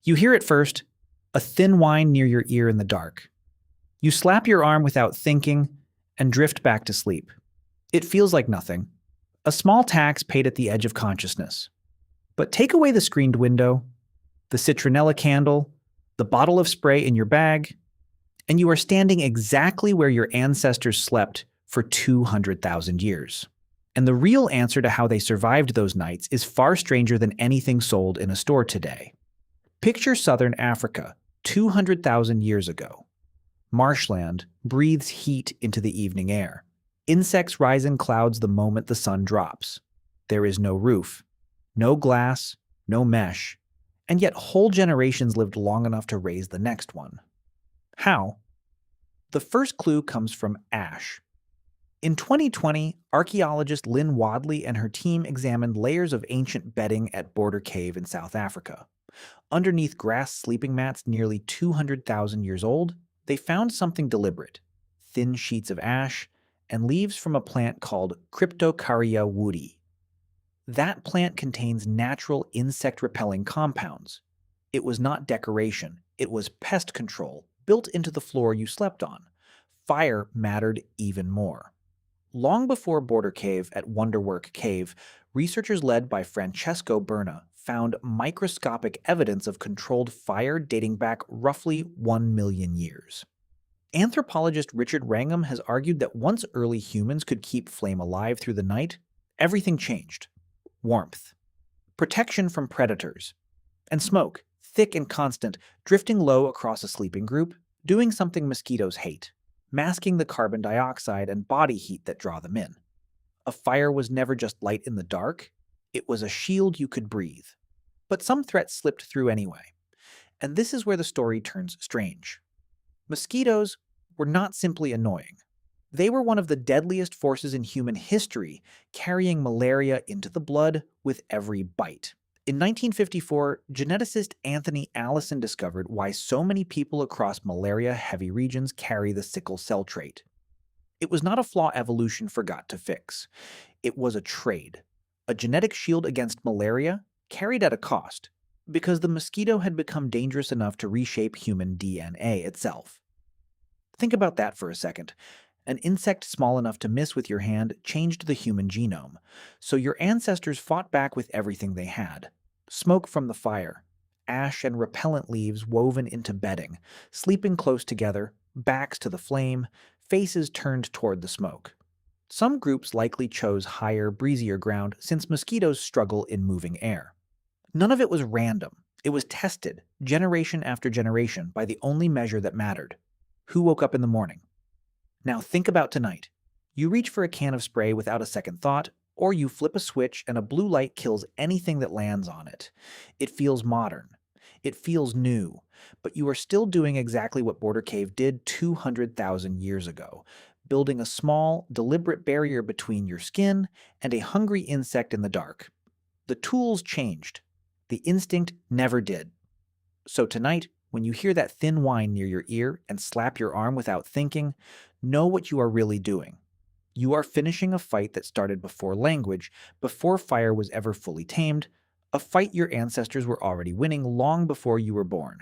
You hear it first, a thin whine near your ear in the dark. You slap your arm without thinking and drift back to sleep. It feels like nothing. A small tax paid at the edge of consciousness. But take away the screened window, the citronella candle, the bottle of spray in your bag, and you are standing exactly where your ancestors slept for 200,000 years. And the real answer to how they survived those nights is far stranger than anything sold in a store today. Picture southern Africa, 200,000 years ago. Marshland breathes heat into the evening air. Insects rise in clouds the moment the sun drops. There is no roof, no glass, no mesh, and yet whole generations lived long enough to raise the next one. How? The first clue comes from ash. In 2020, archaeologist Lynn Wadley and her team examined layers of ancient bedding at Border Cave in South Africa. Underneath grass sleeping mats nearly 200,000 years old, they found something deliberate: thin sheets of ash and leaves from a plant called Cryptocarya woodii. That plant contains natural insect-repelling compounds. It was not decoration, it was pest control, built into the floor you slept on. Fire mattered even more. Long before Border Cave at Wonderwork Cave, researchers led by Francesco Berna found microscopic evidence of controlled fire dating back roughly 1 million years. Anthropologist Richard Wrangham has argued that once early humans could keep flame alive through the night, everything changed. Warmth, protection from predators, and smoke, thick and constant, drifting low across a sleeping group, doing something mosquitoes hate, masking the carbon dioxide and body heat that draw them in. A fire was never just light in the dark, it was a shield you could breathe. But some threats slipped through anyway. And this is where the story turns strange. Mosquitoes were not simply annoying. They were one of the deadliest forces in human history, carrying malaria into the blood with every bite. In 1954, geneticist Anthony Allison discovered why so many people across malaria-heavy regions carry the sickle cell trait. It was not a flaw evolution forgot to fix. It was a trade, a genetic shield against malaria carried at a cost, because the mosquito had become dangerous enough to reshape human DNA itself. Think about that for a second. An insect small enough to miss with your hand changed the human genome, so your ancestors fought back with everything they had. Smoke from the fire, ash and repellent leaves woven into bedding, sleeping close together, backs to the flame, faces turned toward the smoke. Some groups likely chose higher, breezier ground since mosquitoes struggle in moving air. None of it was random. It was tested, generation after generation, by the only measure that mattered: who woke up in the morning. Now think about tonight. You reach for a can of spray without a second thought, or you flip a switch and a blue light kills anything that lands on it. It feels modern. It feels new. But you are still doing exactly what Border Cave did 200,000 years ago, building a small, deliberate barrier between your skin and a hungry insect in the dark. The tools changed. The instinct never did. So tonight, when you hear that thin whine near your ear and slap your arm without thinking, know what you are really doing. You are finishing a fight that started before language, before fire was ever fully tamed, a fight your ancestors were already winning long before you were born.